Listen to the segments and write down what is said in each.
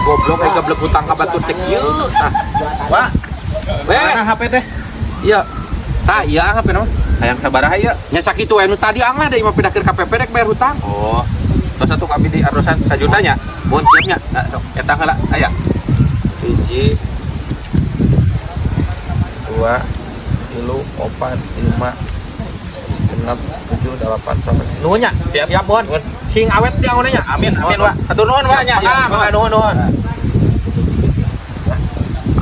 goblok kayak gablek hutang ka batur teh kieu tah. Pak. Mana HP teh? Iya. Tah, iya HP naon? Hayang sabaraha ieu? Nya sakitu we nu tadi angah deui mah pindahkeun ka KPP rek bayar hutang. Oh. Terus atuh kami di ardosan sajutanya. Mun siapnya. Sok eta heula aya. 1 2 3 4 5 6 7 8 9 nuhunnya Siap ya, Bon. sing awet di angonnya amin amin wa Atur nuhun wa nya. maka nuhun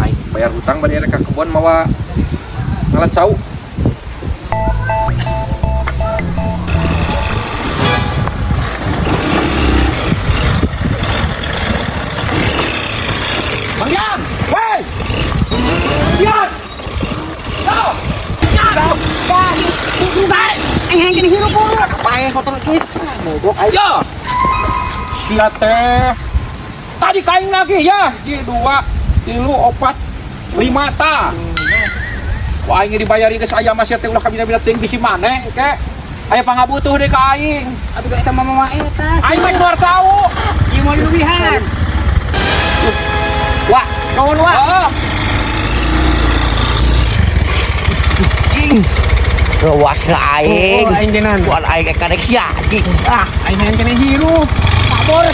aing bayar hutang bari rek ka kebon mawa ngalat sau Bang Yan, woi! Yan! Yo! Yan! Baik! Anh gini hirup po! Pakai kotor kita! Mogok aja! Sia teh! Tadi kain lagi ya! Di 2, 3, 4, 5 ta! Wah, ini dibayari ke saya masih teh ulah kami bina tinggi si maneh ke? Aya pangabutuh deh ka aing. Aduh kita mama eta. Aing mah keluar tahu. Ieu mau dilubihan. Wah, kawan wah. Heeh. Luas lah aing. Aing genan. Buat aing kadek sia anjing. Aing kena hirup. Kabur.